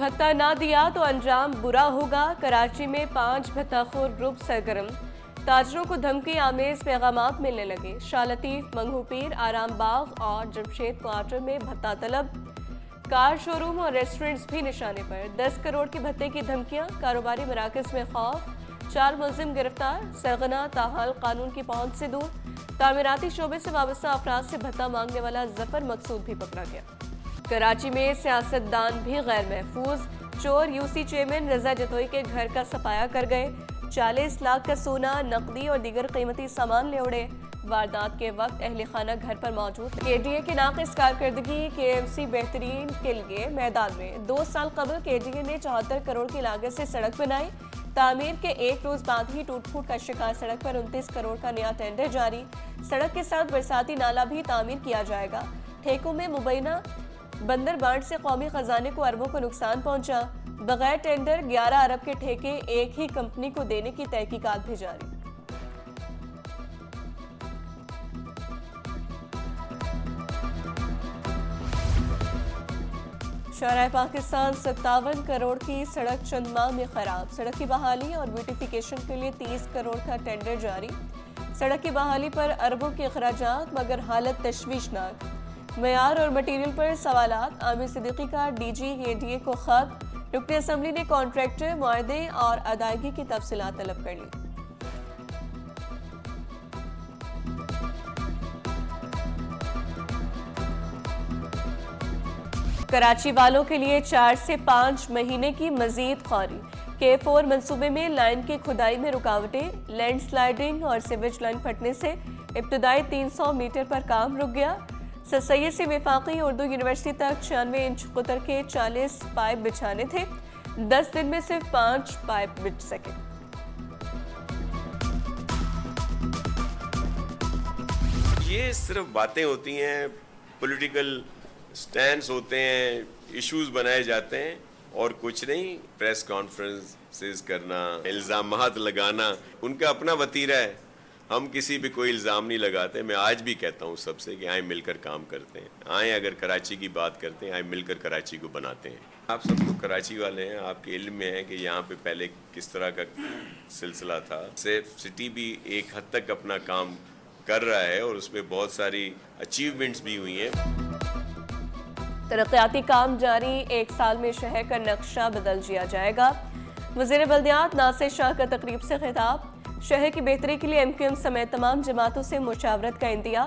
भत्ता ना दिया तो अंजाम बुरा होगा। कराची में 5 भत्ताखोर ग्रुप सरगर्म। ताजरों को धमकी आमेज पैगामात मिलने लगे। शाह लतीफ, मंगूपीर, आराम बाग और जमशेद क्वार्टर में भत्ता तलब। कार शोरूम और रेस्टोरेंट्स भी निशाने पर। 10 करोड़ की भत्ते की धमकियां। कारोबारी मराकज में खौफ। 4 मुलजिम गिरफ्तार। सरगना ताहाल कानून की पहुंच से दूर। तामीराती शोबे से वाबस्ता अफराद से भत्ता मांगने वाला जफर मकसूद भी पकड़ा गया। कराची में सियासतदान भी गैर महफूज। चोर यूसी चेयरमैन रजा जतोई के घर का सफाया कर गए। 40 लाख का सोना, नकदी और दीगर कीमती सामान ले उड़े। वारदात के वक्त अहले खाना घर पर मौजूद। केडीए की नाकिस कारकर्दगी। केएमसी बेहतरीन के लिए मैदान में। 2 साल कबल केडीए ने 74 करोड़ की लागत से सड़क बनाई। तामीर के एक रोज बाद ही टूट फूट का शिकार सड़क पर 29 करोड़ का नया टेंडर जारी। सड़क के साथ बरसाती नाला भी तामीर किया जाएगा। ठेकों में मुबैना बंदर बांट से कौमी खजाने को अरबों को नुकसान पहुंचा। बगैर टेंडर 11 अरब के ठेके एक ही कंपनी को देने की तहकीकात भी जारी। शहर पाकिस्तान 57 करोड़ की सड़क चंद माह में खराब। सड़क की बहाली और ब्यूटिफिकेशन के लिए 30 करोड़ का टेंडर जारी। सड़क की बहाली पर अरबों के अखराजात, मगर हालत तशवीशनाक। मयार और मटीरियल पर सवालात। आमिर सिद्दीकी का डीजी केडीए को खत। रुकन असम्बली ने कॉन्ट्रैक्टर, मुआहदे और अदायगी की तफसीलात तलब कर ली। कराची वालों के लिए 4 से 5 महीने की मजीद खौरी। K4 मंसूबे में लाइन की खुदाई में रुकावटें। लैंडस्लाइडिंग और सीवेज लाइन फटने से इब्तदाई 300 मीटर पर काम रुक गया। सर सैयद से वफाकी उर्दू यूनिवर्सिटी तक 96 इंच कुतर के 40 पाइप बिछाने थे। 10 दिन में सिर्फ 5 पाइप बिछ सके। ये सिर्फ बातें होती हैं, पॉलिटिकल स्टैंड्स होते हैं, इश्यूज बनाए जाते हैं और कुछ नहीं। प्रेस कॉन्फ्रेंसेस करना, इल्जामात लगाना उनका अपना वतीरा है। हम किसी भी कोई इल्ज़ाम नहीं लगाते। मैं आज भी कहता हूँ सबसे कि आए मिलकर काम करते हैं। आए अगर कराची की बात करते हैं, आए मिलकर कराची को बनाते हैं। आप सब तो कराची वाले हैं, आपके इल्म में है कि यहाँ पे पहले किस तरह का सिलसिला था। सेफ सिटी भी एक हद तक अपना काम कर रहा है और उसमें बहुत सारी अचीवमेंट्स भी हुई हैं। तरक्याती काम जारी। 1 साल में शहर का नक्शा बदल दिया जाएगा। वज़ीर बल्दियात नासिर शाह का तकरीब से खिताब। शहर की बेहतरी के लिए MQM समेत तमाम जमातों से मुशावरत का इंदिया।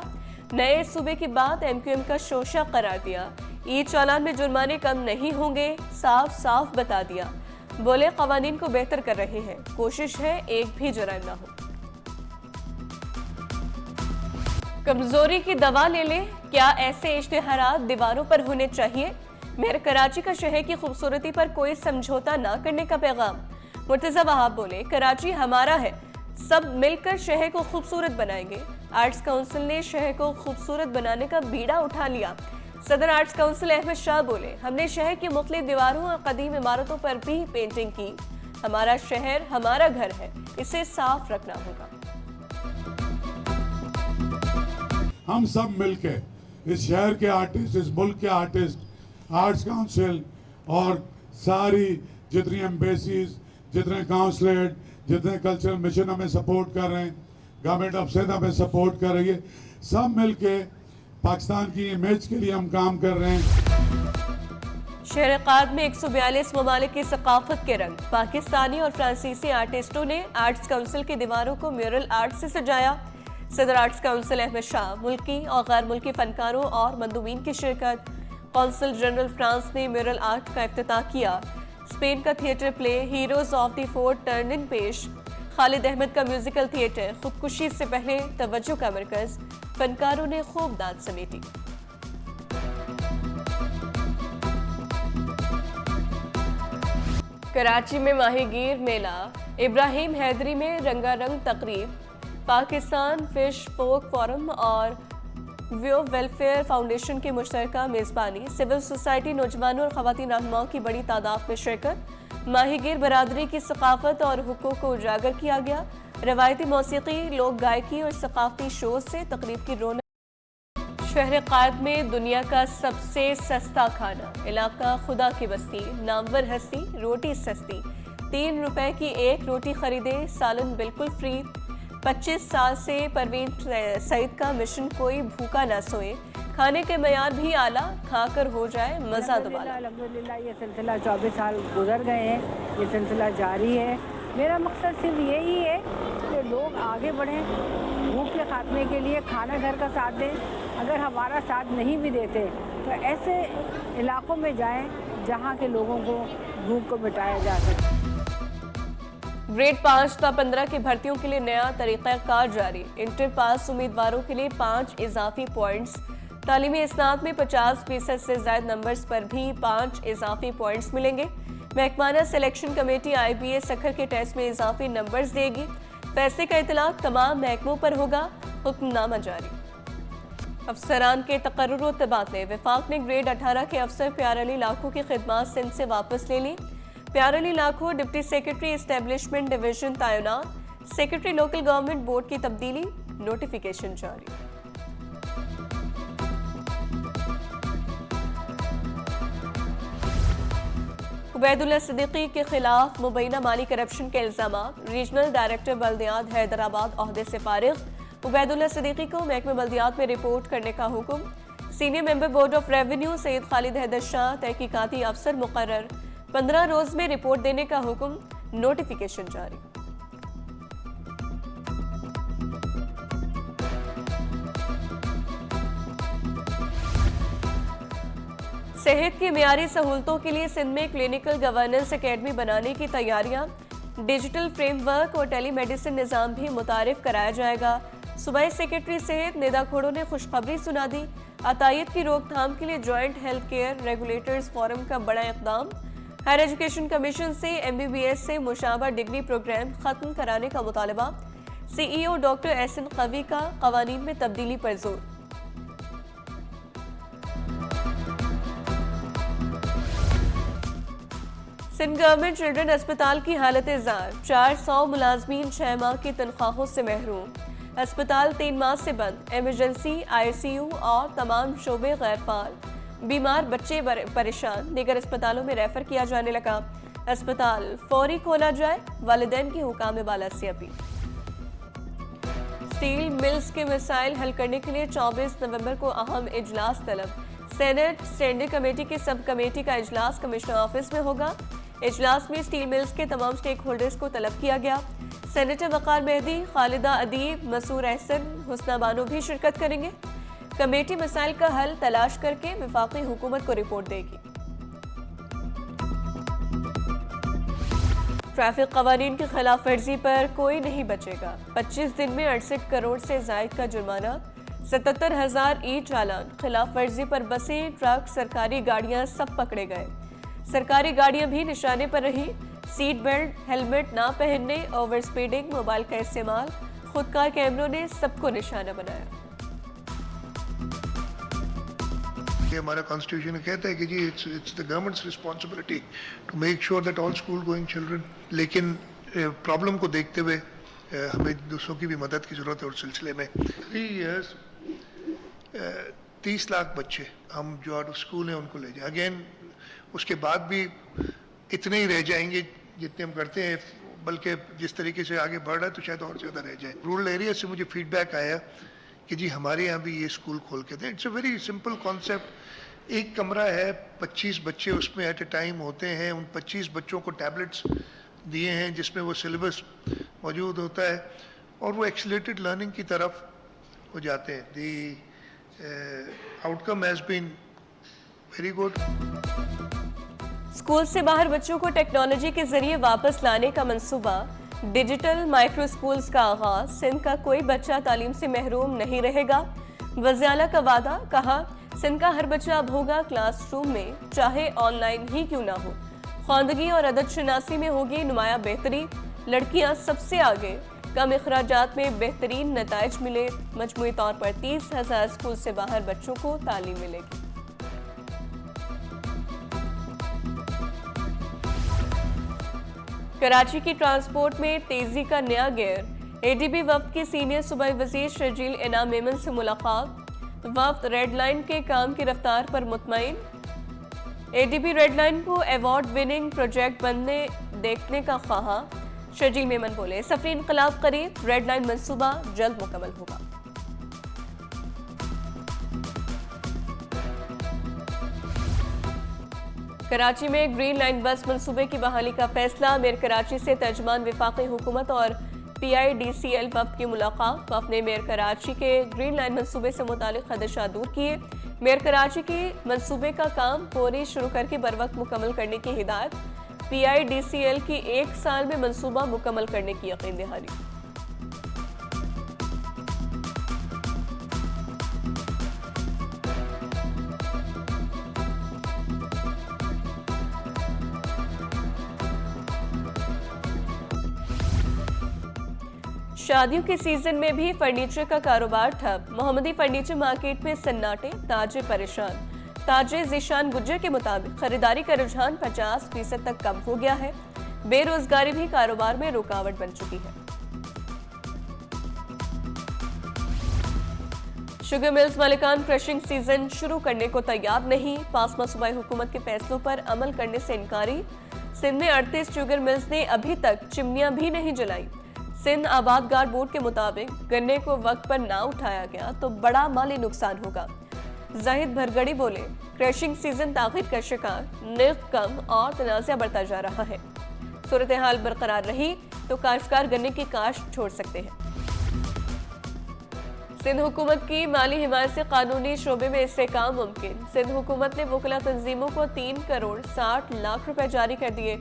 नए सूबे की बात MQM का शोशा करार दिया। ईद चालान में जुर्माने कम नहीं होंगे, साफ साफ बता दिया। बोले कवानीन को बेहतर कर रहे हैं, कोशिश है एक भी जुर्म ना हो। कमजोरी की दवा ले ले, क्या ऐसे इश्तिहारात दीवारों पर होने चाहिए? मेरे कराची का शहर की खूबसूरती पर कोई समझौता ना करने का पैगाम। मुर्तजा वहाब बोले कराची हमारा है, सब मिलकर शहर को खूबसूरत बनाएंगे। आर्ट्स काउंसिल ने शहर को खूबसूरत बनाने का बीड़ा उठा लिया। सदर आर्ट्स काउंसिल अहमद शाह बोले हमने शहर की मुख्तलिफ दीवारों और कदीम इमारतों पर भी पेंटिंग की। हमारा शहर हमारा घर है, इसे साफ रखना होगा। हम सब मिलके इस शहर के आर्टिस्ट, इस मुल्क के आर्टिस्ट, आर्ट्स काउंसिल और सारी जितनी एम्बेसीज, जितने काउंसलेट, जितने कल्चरल मिशन हमें सपोर्ट कर रहे हैं, गवर्नमेंट ऑफ सिंध हमें सपोर्ट कर रही है, सब मिलके पाकिस्तान की इमेज के लिए हम काम कर रहे हैं। शहर काद में 142 ममालिक की सकाफत के रंग। पाकिस्तानी और फ्रांसीसी आर्टिस्टों ने आर्ट्स काउंसिल की दीवारों को म्यूरल आर्ट से सजाया। सदर आर्ट्स काउंसिल अहमद शाह, मुल्की और गैर मुल्की फनकारों और मंदूबीन की शिरकत। कौंसल जनरल फ्रांस ने म्यूरल आर्ट का इफ्तिताह किया। स्पेन का theatre play heroes of the fourth turning पेश। खालिद अहमद का म्यूजिकल थिएटर खुदकुशी से पहले तवज्जो का मरकज। फनकारों ने खूब दाद समेटी। कराची में माहीगीर मेला। इब्राहिम हैदरी में रंगारंग तकरीब। पाकिस्तान फिश फोक फोरम और व्यू वेलफेयर फाउंडेशन की मुश्तरका मेज़बानी। सिविल सोसाइटी, नौजवानों और ख़वातीन रहनुमाओं की बड़ी तादाद में शिरकत। माहीगीर बरादरी की सकाफत और हुकूक को उजागर किया गया। रवायती मौसीकी, लोक गायकी और सकाफती शोज से तकरीब की रौनक। शहर कायद में दुनिया का सबसे सस्ता खाना, इलाका खुदा की बस्ती, नामवर हस्ती, रोटी सस्ती, 3 रुपए की एक रोटी खरीदे, सालन बिल्कुल फ्री। 25 साल से परवीन सईद का मिशन कोई भूखा ना सोए, खाने के मयार भी आला, खाकर हो जाए मजा दोबारा। अल्हम्दुलिल्लाह ये सिलसिला 24 साल गुजर गए हैं, ये सिलसिला जारी है। मेरा मकसद सिर्फ यही है कि लोग आगे बढ़ें, भूख के खात्मे के लिए खाना घर का साथ दें। अगर हमारा साथ नहीं भी देते तो ऐसे इलाकों में जाएं जहां के लोगों को भूख को मिटाया जा सके। ग्रेड 5 ता 15 की भर्तियों के लिए नया तरीक़ाकार जारी, इंटर पास उम्मीदवारों के लिए 5 इजाफी पॉइंट्स, तालीमी इस्नाद में 50% से ज़ायद नंबर्स पर भी 5 इजाफी पॉइंट्स मिलेंगे। महकमाना सिलेक्शन कमेटी IBA सखर के टेस्ट में इजाफी नंबर्स देगी। फैसले का इतलाक तमाम महकमों पर होगा, हुक्मनामा जारी। अफसरान के तकर्रुर व तबादले, वफाक ने ग्रेड 18 के अफसर प्यार अली लाखों की खिदमात सिंध से वापस ले ली। प्यार अली लाखों डिप्टी सेक्रेटरी एस्टेब्लिशमेंट डिवीजन तैनात, सेक्रेटरी लोकल गवर्नमेंट बोर्ड की तब्दीली, नोटिफिकेशन जारी। उबैदुल्ला सिद्दीकी के खिलाफ मुबैना माली करप्शन के इल्जामात, रीजनल डायरेक्टर बल्दियात हैदराबाद ओहदे से फारिग। उबैदुल्ला सिद्दीकी को महकमे बल्दियात में रिपोर्ट करने का हुक्म। Senior member board of revenue Syed Khalid Haider Shah तहकीकाती अफसर मुकर्रर, 15 रोज में रिपोर्ट देने का हुक्म, नोटिफिकेशन जारी। सेहत की मियारी सहूलतों के लिए सिंध में क्लिनिकल गवर्नेंस अकेडमी बनाने की तैयारियां, डिजिटल फ्रेमवर्क और टेलीमेडिसिन निज़ाम भी मुतारिफ कराया जाएगा। सूबाई सेक्रेटरी सेहत निदा खोड़ो ने खुशखबरी सुना दी, अतायत की रोकथाम के लिए joint health care regulators forum का बड़ा इक़दाम। हायर एजुकेशन कमीशन से MBBS से मुशाबा डिग्री प्रोग्राम खत्म कराने का मुतालबा। CEO डॉक्टर SN कवी का कवानीन में तब्दीली पर जोर। सिंध गवर्नमेंट चिल्ड्रन अस्पताल की हालत जार, 400 मुलाजमीन 6 माह की तनख्वाहों से महरूम। अस्पताल 3 माह से बंद, एमरजेंसी, ICU और तमाम शोबे गैर फाल। बीमार बच्चे परेशान, दीगर अस्पतालों में रेफर किया जाने लगा। अस्पताल फौरी खोला जाए, वालिदैन की हुकाम बाला से अपील। स्टील मिल्स के मसाइल हल करने के लिए 24 नवंबर को अहम इजलास तलब। सेनेट स्टैंडिंग कमेटी की सब कमेटी का इजलास कमिश्नर ऑफिस में होगा। इजलास में स्टील मिल्स के तमाम स्टेक होल्डर्स को तलब किया गया। सेनेटर वकार मेहदी, खालिदा अदीब, मसूर एहसन, हुस्ना बानो भी शिरकत करेंगे। कमेटी मसाइल का हल तलाश करके वफाकी हुकूमत को रिपोर्ट देगी। ट्रैफिक कवानीन की खिलाफ वर्जी पर कोई नहीं बचेगा। 25 दिन में 68 करोड़ से जायद का जुर्माना, 77,000 ई चालान। खिलाफ वर्जी पर बसें, ट्रक, सरकारी गाड़ियां सब पकड़े गए। सरकारी गाड़ियां भी निशाने पर रही। सीट बेल्ट, हेलमेट ना पहनने, ओवर स्पीडिंग, मोबाइल का इस्तेमाल, खुदकार कैमरों ने सबको निशाना बनाया। ये हमारा कॉन्स्टिट्यूशन कहता है कि जी it's the government's responsibility to make sure that all school going children, लेकिन प्रॉब्लम को देखते हुए हमें दूसरों की भी मदद की ज़रूरत है। उस सिलसिले में 3 years 30 लाख बच्चे हम जो आउट ऑफ स्कूल हैं उनको ले जाए। अगेन उसके बाद भी इतने ही रह जाएंगे जितने हम करते हैं, बल्कि जिस तरीके से आगे बढ़ रहा है तो शायद और ज़्यादा रह जाए। रूरल एरिया से मुझे फीडबैक आया कि जी हमारे यहाँ भी ये स्कूल खोल के दें। It's a very simple concept. एक कमरा है, 25 बच्चे उसमें एट ए टाइम होते हैं। उन 25 बच्चों को टैबलेट्स दिए हैं जिसमें वो सिलेबस मौजूद होता है और वो एक्सीलरेटेड लर्निंग की तरफ हो जाते हैं। The outcome has been very good. School से बाहर बच्चों को टेक्नोलॉजी के जरिए वापस लाने का मंसूबा, डिजिटल माइक्रो स्कूल्स का आगाज। सिंध का कोई बच्चा तालीम से महरूम नहीं रहेगा, वज़ीर आला का वादा। कहा सिंध का हर बच्चा अब होगा क्लासरूम में, चाहे ऑनलाइन ही क्यों ना हो। ख्वांदगी और अदद शनासी में होगी नुमाया बेहतरी, लड़कियां सबसे आगे। कम अखराजात में बेहतरीन नताइज मिले। मजमूई तौर पर 30,000 स्कूल से बाहर बच्चों को तालीम मिलेगी। कराची की ट्रांसपोर्ट में तेजी का नया गेयर। ADB वफ्द की सीनियर सूबाई वजीर शर्जील इनाम मेमन से मुलाकात। वफ्द रेड लाइन के काम की रफ्तार पर मुतमईन। एडीबी रेड लाइन को अवार्ड विनिंग प्रोजेक्ट बनने देखने का ख्वाहा। शर्जील मेमन बोले, सफरी इनकलाब करीब, रेड लाइन मंसूबा जल्द मुकम्मल होगा। कराची में ग्रीन लाइन बस मंसूबे की बहाली का फैसला। मेयर कराची से तर्जमान वफाकी हुकूमत और PIDCL वफ्द की मुलाकात। वफ्द ने मेयर कराची के ग्रीन लाइन मंसूबे से मुतालिक खदशात दूर किए। मेयर कराची के मंसूबे का काम फौरी शुरू करके बर वक्त मुकम्मल करने की हिदायत। PIDCL की 1 साल में मंसूबा मुकम्मल करने की यकीन दहानी। शादियों के सीजन में भी फर्नीचर का कारोबार ठप। मोहम्मदी फर्नीचर मार्केट में सन्नाटे, ताजे परेशान। ताजे ज़ीशान गुज्जर के मुताबिक खरीदारी का रुझान 50% तक कम हो गया है। बेरोजगारी भी कारोबार में रुकावट बन चुकी है। शुगर मिल्स मालिकान क्रशिंग सीजन शुरू करने को तैयार नहीं। पासमा सूबाई हुकूमत के फैसलों पर अमल करने से इनकारी। सिंध में 38 शुगर मिल्स ने अभी तक चिमनियां भी नहीं जलाई। सिंध आबादगार बोर्ड के मुताबिक गन्ने को वक्त पर ना उठाया गया तो बड़ा माली नुकसान होगा। जाहिद भरगड़ी बोले, क्रशिंग सीजन ताखीर का शिकार, निर्ख कम और तनाज़ा बढ़ता जा रहा है। सूरत हाल बरकरार रही तो काश्तकार गन्ने की काश्त छोड़ सकते हैं। सिंध हुकूमत की माली हिमायत से कानूनी शोबे में इस्तेहकाम मुमकिन। सिंध हुकूमत ने वकला तंजीमों को 3 करोड़ 60 लाख रुपए जारी कर दिए।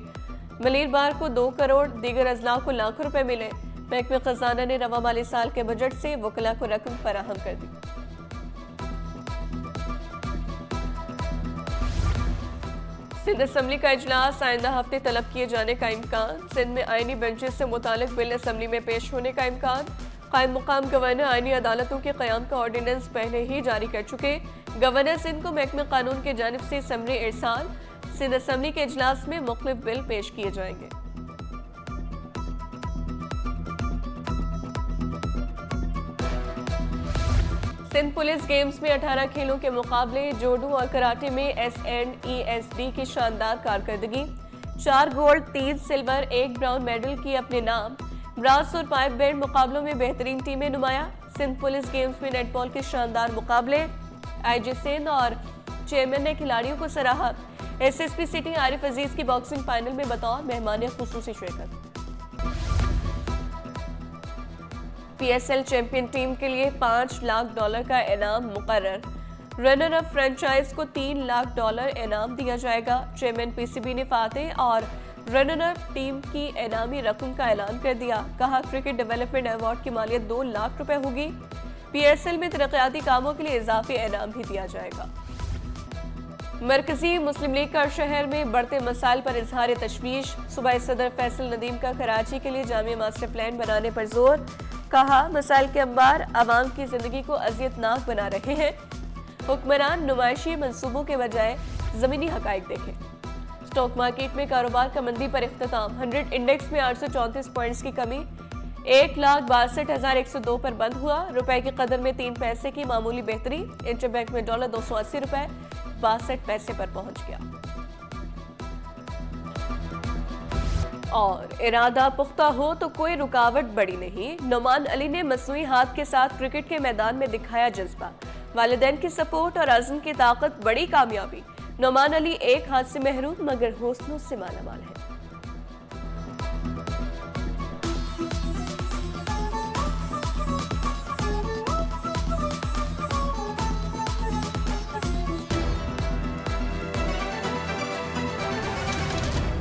मलीर बार को 2 करोड़, दीगर अजला को लाख रुपए मिले। महकमे खजाना ने रवा माली साल के बजट से वकला को रकम फराहम कर दी। सिंध असम्बली का इजलास आइंदा हफ्ते तलब किए जाने का इम्कान। सिंध में आईनी बेंचेस से मुतालिक बिल असम्बली में पेश होने का इम्कान। कायम मुकाम गवर्नर आईनी अदालतों के क़याम का ऑर्डिनेंस पहले ही जारी कर चुके। गवर्नर सिंध को महकमे कानून की जानिब से समरी इरसाल। सिंध असम्बली के इजलास में मुख्तलिफ बिल पेश किए जाएंगे। सिंध पुलिस गेम्स में 18 खेलों के मुकाबले। जोडू और कराटे में SNESD की शानदार कारकर्दगी। 4 गोल्ड, 3 सिल्वर, 1 ब्राउन मेडल की अपने नाम। ब्रास और पाइप बैंड मुकाबलों में बेहतरीन टीमें नुमाया। सिंध पुलिस गेम्स में नेटबॉल के शानदार मुकाबले। IG सिंध और चेयरमैन ने खिलाड़ियों को सराहा। SSP सिटी आरिफ अजीज की बॉक्सिंग फाइनल में बतौर मेहमान खुसूसी शिरकत। PSL चैंपियन टीम के लिए $5 लाख का इनाम मुकर्रर। रनर अप फ्रेंचाइज को $3 लाख इनाम दिया जाएगा। चेयरमैन PCB ने फातेह और रनर अप टीम की इनामी रकम का ऐलान कर दिया। कहा, क्रिकेट डेवलपमेंट अवार्ड की मालियत $2 लाख होगी। PSL में तरक्याती कामों के लिए इजाफी इनाम भी दिया जाएगा। मरकजी मुस्लिम लीग का शहर में बढ़ते मसाइल पर इजहार तशवीश। सूबाई सदर फैसल नदीम का कराची के लिए जामिया मास्टर प्लान बनाने पर जोर। कहा, मसाइल के अंबार आवाम की जिंदगी को अजियतनाक बना रहे हैं। हुक्मरान नुमाइशी मंसूबों के बजाय जमीनी हकाइक देखें। स्टॉक मार्केट में कारोबार का मंदी पर इख्तिताम। 100 इंडेक्स में 834 पॉइंट्स की कमी। 1,62,102 पर बंद हुआ। रुपए की कदर में 3 पैसे की मामूली बेहतरी। इंटरबैंक में डॉलर 280 रुपए 62 पैसे पर पहुंच गया। और इरादा पुख्ता हो तो कोई रुकावट बड़ी नहीं। नुमान अली ने मसनूई हाथ के साथ क्रिकेट के मैदान में दिखाया जज्बा। वालिदैन की सपोर्ट और अज़्म की ताकत बड़ी कामयाबी। नुमान अली एक हाथ से महरूम मगर हौसलों से मालामाल है।